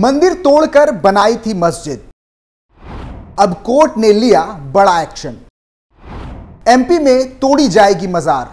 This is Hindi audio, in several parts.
मंदिर तोड़कर बनाई थी मस्जिद, अब कोर्ट ने लिया बड़ा एक्शन। एमपी में तोड़ी जाएगी मजार,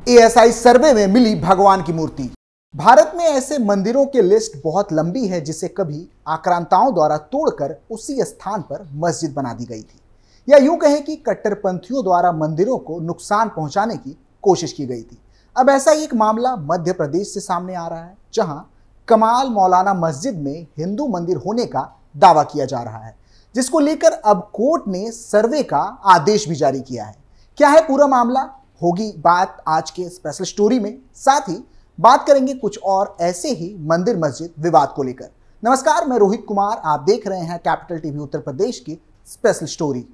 एएसआई सर्वे में मिली भगवान की मूर्ति। भारत में ऐसे मंदिरों की लिस्ट बहुत लंबी है जिसे कभी आक्रांताओं द्वारा तोड़कर उसी स्थान पर मस्जिद बना दी गई थी, या यूं कहें कि कट्टरपंथियों द्वारा मंदिरों को नुकसान पहुंचाने की कोशिश की गई थी। अब ऐसा ही एक मामला मध्य प्रदेश से सामने आ रहा है, जहां कमाल मौलाना मस्जिद में हिंदू मंदिर होने का दावा किया जा रहा है, जिसको लेकर अब कोर्ट ने सर्वे का आदेश भी जारी किया है। क्या है पूरा मामला, होगी बात आज के स्पेशल स्टोरी में। साथ ही बात करेंगे कुछ और ऐसे ही मंदिर मस्जिद विवाद को लेकर। नमस्कार, मैं रोहित कुमार, आप देख रहे हैं कैपिटल टीवी उत्तर प्रदेश की स्पेशल स्टोरी।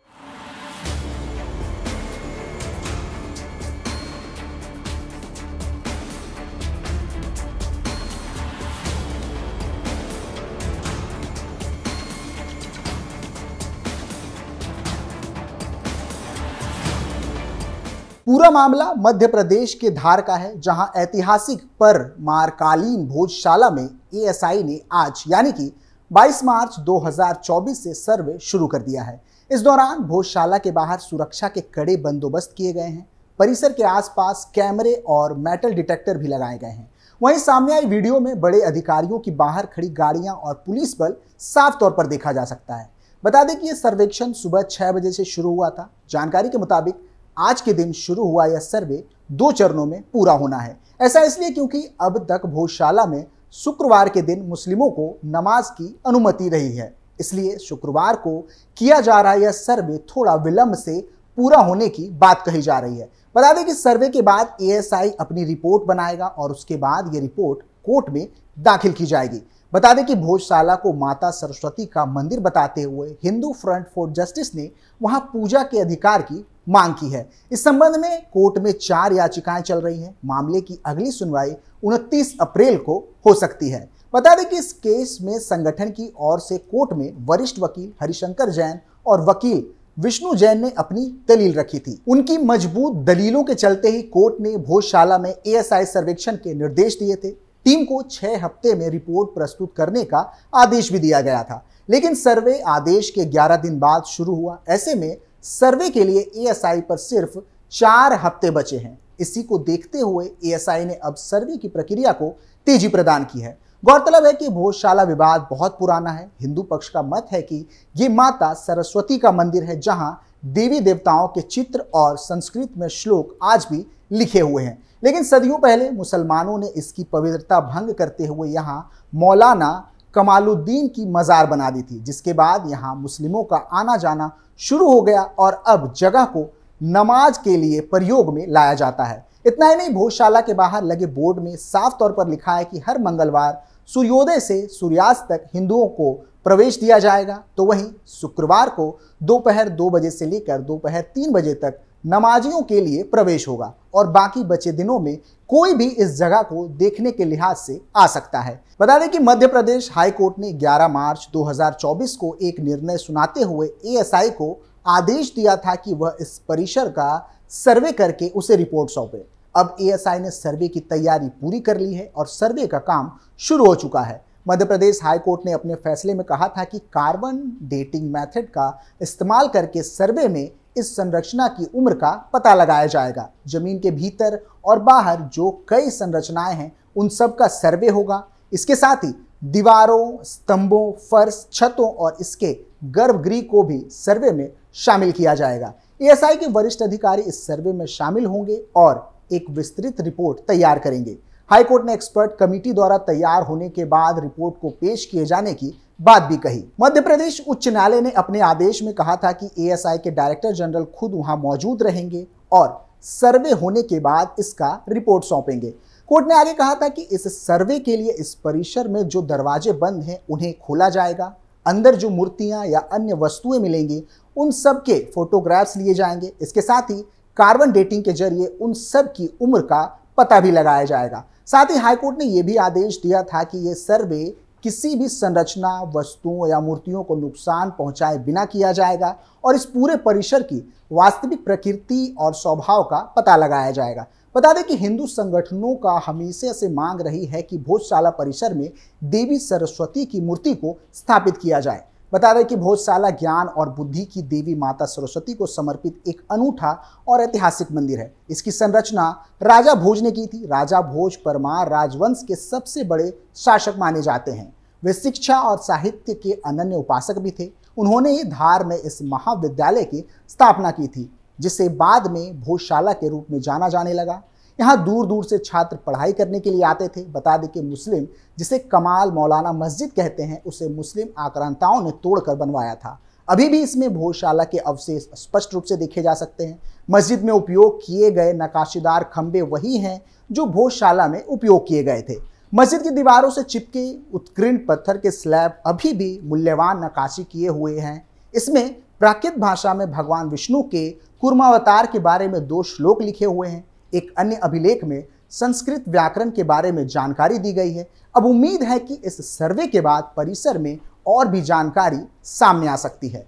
पूरा मामला मध्य प्रदेश के धार का है, जहां ऐतिहासिक पर मारकालीन भोजशाला में एएसआई ने आज यानी कि 22 मार्च 2024 से सर्वे शुरू कर दिया है। इस दौरान भोजशाला के बाहर सुरक्षा के कड़े बंदोबस्त किए गए हैं। परिसर के आसपास कैमरे और मेटल डिटेक्टर भी लगाए गए हैं। वहीं सामने आई वीडियो में बड़े अधिकारियों की बाहर खड़ी गाड़ियां और पुलिस बल साफ तौर पर देखा जा सकता है। बता दें कि यह सर्वेक्षण सुबह 6 बजे से शुरू हुआ था। जानकारी के मुताबिक आज के दिन शुरू हुआ यह सर्वे 2 चरणों में पूरा होना है। ऐसा इसलिए क्योंकि अब तक भोजशाला में शुक्रवार के दिन मुस्लिमों को नमाज की अनुमति रही है, इसलिए शुक्रवार को किया जा रहा यह सर्वे थोड़ा विलंब से पूरा होने की बात कही जा रही है। बता दें कि सर्वे के बाद एएसआई अपनी रिपोर्ट बनाएगा और उसके बाद यह रिपोर्ट कोर्ट में दाखिल की जाएगी। बता दें कि भोजशाला को माता सरस्वती का मंदिर बताते हुए हिंदू फ्रंट फॉर जस्टिस ने वहां पूजा के अधिकार की मांग की है। इस संबंध में कोर्ट में 4 याचिकाएं चल रही हैं। मामले की अगली सुनवाई 29 अप्रैल को हो सकती है। बता दें कि इस केस में संगठन की ओर से कोर्ट में वरिष्ठ वकील हरिशंकर जैन और वकील विष्णु जैन ने अपनी दलील रखी थी। उनकी मजबूत दलीलों के चलते ही कोर्ट ने भोजशाला में एएसआई सर्वेक्षण के निर्देश दिए थे। टीम को 6 हफ्ते में रिपोर्ट प्रस्तुत करने का आदेश भी दिया गया था, लेकिन सर्वे आदेश के 11 दिन बाद शुरू हुआ। ऐसे में सर्वे के लिए एएसआई पर सिर्फ 4 हफ्ते बचे हैं। इसी को देखते हुए एएसआई ने अब सर्वे की प्रक्रिया को तेजी प्रदान की है। गौरतलब है कि भोजशाला विवाद बहुत पुराना है। हिंदू पक्ष का मत है कि ये माता सरस्वती का मंदिर है, जहां देवी देवताओं के चित्र और संस्कृत में श्लोक आज भी लिखे हुए हैं। लेकिन सदियों पहले मुसलमानों ने इसकी पवित्रता भंग करते हुए यहाँ मौलाना कमालुद्दीन की मजार बना दी थी, जिसके बाद यहाँ मुस्लिमों का आना जाना शुरू हो गया और अब जगह को नमाज के लिए प्रयोग में लाया जाता है। इतना ही नहीं, भोजशाला के बाहर लगे बोर्ड में साफ तौर पर लिखा है कि हर मंगलवार सूर्योदय से सूर्यास्त तक हिंदुओं को प्रवेश दिया जाएगा, तो वहीं शुक्रवार को दोपहर 2 बजे से लेकर दोपहर 3 बजे तक नमाजियों के लिए प्रवेश होगा और बाकी बचे दिनों में कोई भी इस जगह को देखने के लिहाज से आ सकता है। बता दें कि मध्य प्रदेश हाई कोर्ट ने 11 मार्च 2024 को एक निर्णय सुनाते हुए एएसआई को आदेश दिया था कि वह इस परिसर का सर्वे करके उसे रिपोर्ट सौंपे। अब एएसआई ने सर्वे की तैयारी पूरी कर ली है और सर्वे का काम शुरू हो चुका है। मध्य प्रदेश हाई कोर्ट ने अपने फैसले में कहा था कि कार्बन डेटिंग मेथड का इस्तेमाल करके सर्वे में इस संरचना की उम्र का पता लगाया जाएगा। जमीन के भीतर और बाहर जो कई संरचनाएं हैं उन सब का सर्वे होगा। इसके साथ ही दीवारों, स्तंभों, फर्श, छतों और इसके गर्भगृह को भी सर्वे में शामिल किया जाएगा। एएसआई के वरिष्ठ अधिकारी इस सर्वे में शामिल होंगे और एक विस्तृत रिपोर्ट तैयार करेंगे। हाईकोर्ट ने एक्सपर्ट कमेटी द्वारा तैयार होने के बाद रिपोर्ट को पेश किए जाने की बात भी कही। मध्य प्रदेश उच्च न्यायालय ने अपने आदेश में कहा था कि एएसआई के डायरेक्टर जनरल खुद वहां मौजूद रहेंगे और सर्वे होने के बाद इसका रिपोर्ट सौंपेंगे। कोर्ट ने आगे कहा था कि इस सर्वे के लिए इस परिसर में जो दरवाजे बंद हैं उन्हें खोला जाएगा। अंदर जो मूर्तियां या अन्य वस्तुएं मिलेंगी उन सब के फोटोग्राफ्स लिए जाएंगे। इसके साथ ही कार्बन डेटिंग के जरिए उन सब की उम्र का पता भी लगाया जाएगा। साथ ही हाईकोर्ट ने यह भी आदेश दिया था कि यह सर्वे किसी भी संरचना, वस्तुओं या मूर्तियों को नुकसान पहुंचाए बिना किया जाएगा और इस पूरे परिसर की वास्तविक प्रकृति और स्वभाव का पता लगाया जाएगा। बता दें कि हिंदू संगठनों का हमेशा से मांग रही है कि भोजशाला परिसर में देवी सरस्वती की मूर्ति को स्थापित किया जाए। बता दें कि भोजशाला ज्ञान और बुद्धि की देवी माता सरस्वती को समर्पित एक अनूठा और ऐतिहासिक मंदिर है। इसकी संरचना राजा भोज ने की थी। राजा भोज परमार राजवंश के सबसे बड़े शासक माने जाते हैं। वे शिक्षा और साहित्य के अनन्य उपासक भी थे। उन्होंने ही धार में इस महाविद्यालय की स्थापना की थी, जिसे बाद में भोजशाला के रूप में जाना जाने लगा। यहाँ दूर दूर से छात्र पढ़ाई करने के लिए आते थे। बता दें कि मुस्लिम, जिसे कमाल मौलाना मस्जिद कहते हैं, उसे मुस्लिम आक्रांताओं ने तोड़कर बनवाया था। अभी भी इसमें भोजशाला के अवशेष स्पष्ट रूप से देखे जा सकते हैं। मस्जिद में उपयोग किए गए नक्काशीदार खंभे वही हैं जो भोजशाला में उपयोग किए गए थे। मस्जिद की दीवारों से चिपके उत्कीर्ण पत्थर के स्लैब अभी भी मूल्यवान नक्काशी किए हुए हैं। इसमें प्राकृत भाषा में भगवान विष्णु के कूर्मावतार के बारे में 2 श्लोक लिखे हुए हैं। एक अन्य अभिलेख में संस्कृत व्याकरण के बारे में जानकारी दी गई है। अब उम्मीद है कि इस सर्वे के बाद परिसर में और भी जानकारी सामने आ सकती है।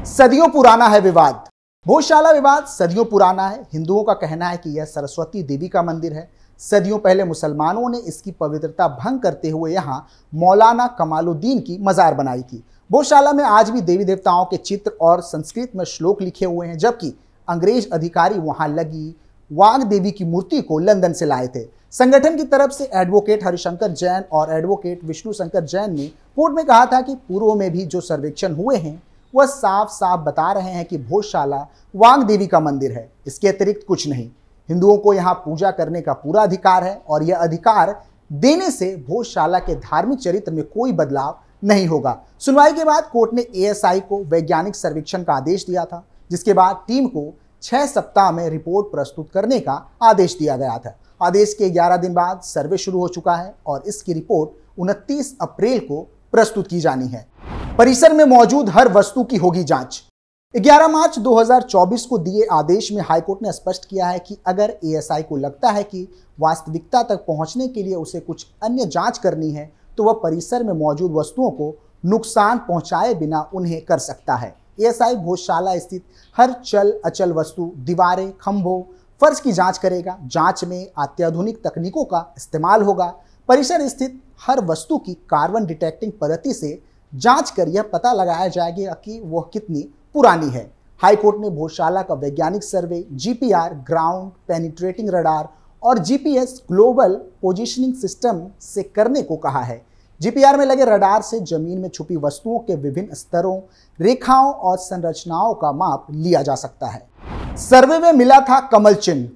सदियों पुराना है विवाद। भोजशाला विवाद सदियों पुराना है। हिंदुओं का कहना है कि यह सरस्वती देवी का मंदिर है। सदियों पहले मुसलमानों ने इसकी पवित्रता भंग करते हुए यहाँ मौलाना कमालुद्दीन की मजार बनाई थी। भोजशाला में आज भी देवी देवताओं के चित्र और संस्कृत में श्लोक लिखे हुए हैं, जबकि अंग्रेज अधिकारी वहां लगी वाघ देवी की मूर्ति को लंदन से लाए थे। संगठन की तरफ से एडवोकेट हरिशंकर जैन और एडवोकेट विष्णु शंकर जैन ने कोर्ट में कहा था कि पूर्व में भी जो सर्वेक्षण हुए हैं वह साफ साफ बता रहे हैं कि भोजशाला वाघ देवी का मंदिर है, इसके अतिरिक्त कुछ नहीं। हिंदुओं को यहाँ पूजा करने का पूरा अधिकार है और यह अधिकार देने से भोजशाला के धार्मिक चरित्र में कोई बदलाव नहीं होगा। सुनवाई के बाद कोर्ट ने एएसआई को वैज्ञानिक सर्वेक्षण का आदेश दिया था, जिसके बाद टीम को 6 सप्ताह में रिपोर्ट प्रस्तुत करने का आदेश दिया गया था। आदेश के 11 दिन बाद सर्वे शुरू हो चुका है और इसकी रिपोर्ट 29 अप्रैल को प्रस्तुत की जानी है। परिसर में मौजूद हर वस्तु की होगी जांच। 11 मार्च 2024 को दिए आदेश में हाईकोर्ट ने स्पष्ट किया है कि अगर एएसआई को लगता है कि वास्तविकता तक पहुंचने के लिए उसे कुछ अन्य जांच करनी है तो वह परिसर में मौजूद वस्तुओं को नुकसान पहुंचाए बिना उन्हें कर सकता है। एएसआई भोजशाला स्थित हर चल अचल वस्तु, दीवारें, खंभों, फर्श की जांच करेगा। जांच में अत्याधुनिक तकनीकों का इस्तेमाल होगा। परिसर स्थित हर वस्तु की कार्बन डिटेक्टिंग पद्धति से जांच कर यह पता लगाया जाएगा कि वह कितनी पुरानी है। हाईकोर्ट ने भोजशाला का वैज्ञानिक सर्वे, जीपीआर ग्राउंड पेनिट्रेटिंग रडार और जीपीएस ग्लोबल पोजिशनिंग सिस्टम से करने को कहा है। जीपीआर में लगे रडार से जमीन में छुपी वस्तुओं के विभिन्न स्तरों, रेखाओं और संरचनाओं का माप लिया जा सकता है। सर्वे में मिला था कमल चिन्ह।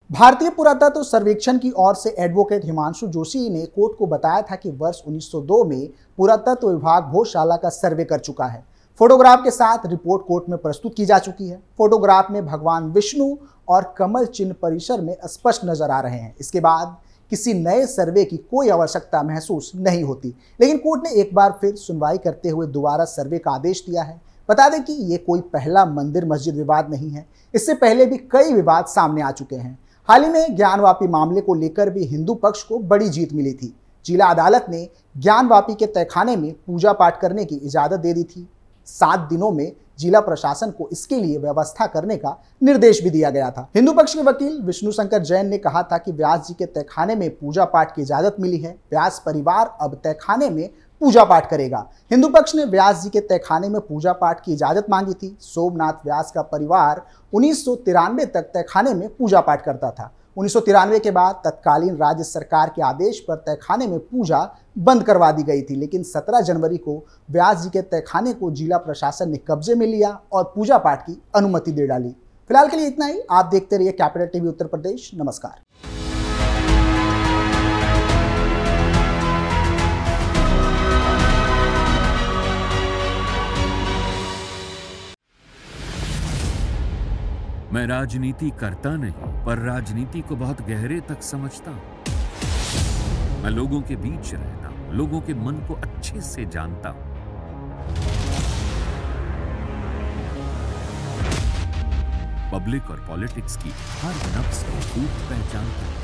भारतीय पुरातत्व सर्वेक्षण की ओर से एडवोकेट हिमांशु जोशी ने कोर्ट को बताया था कि वर्ष 1902 में पुरातत्व विभाग भोजशाला का सर्वे कर चुका है। फोटोग्राफ के साथ रिपोर्ट कोर्ट में प्रस्तुत की जा चुकी है। फोटोग्राफ में भगवान विष्णु और कमल चिन्ह परिसर में स्पष्ट नजर आ रहे हैं। इसके बाद किसी नए सर्वे की कोई आवश्यकता महसूस नहीं होती, लेकिन कोर्ट ने एक बार फिर सुनवाई करते हुए दोबारा सर्वे का आदेश दिया है। बता दें कि ये कोई पहला मंदिर मस्जिद विवाद नहीं है। इससे पहले भी कई विवाद सामने आ चुके हैं। हाल ही में ज्ञानवापी मामले को लेकर भी हिंदू पक्ष को बड़ी जीत मिली थी। जिला अदालत ने ज्ञानवापी के तहखाने में पूजा पाठ करने की इजाजत दे दी थी। 7 दिनों में जिला प्रशासन को इसके लिए व्यवस्था करने का निर्देश भी दिया गया था। हिंदू पक्ष के वकील विष्णु शंकर जैन ने कहा था कि व्यास जी के तहखाने में पूजा पाठ की इजाजत मिली है। व्यास परिवार अब तहखाने में पूजा पाठ करेगा। हिंदू पक्ष ने व्यास जी के तहखाने में पूजा पाठ की इजाजत मांगी थी। सोमनाथ व्यास का परिवार 1993 तक तहखाने में पूजा पाठ करता था। 1993 के बाद तत्कालीन राज्य सरकार के आदेश पर तहखाने में पूजा बंद करवा दी गई थी, लेकिन 17 जनवरी को व्यास जी के तहखाने को जिला प्रशासन ने कब्जे में लिया और पूजा पाठ की अनुमति दे डाली। फिलहाल के लिए इतना ही। आप देखते रहिए कैपिटल टीवी उत्तर प्रदेश। नमस्कार। मैं राजनीति करता नहीं, पर राजनीति को बहुत गहरे तक समझता हूं। मैं लोगों के बीच रहता हूं, लोगों के मन को अच्छे से जानता हूं। पब्लिक और पॉलिटिक्स की हर नब्ज को खूब पहचानता हूं।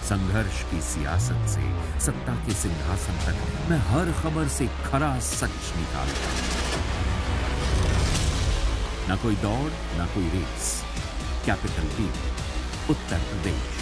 संघर्ष की सियासत से सत्ता के सिंहासन तक मैं हर खबर से खरा सच निकालता हूं। ना कोई दौड़, ना कोई race. Capital TV, Uttar Pradesh.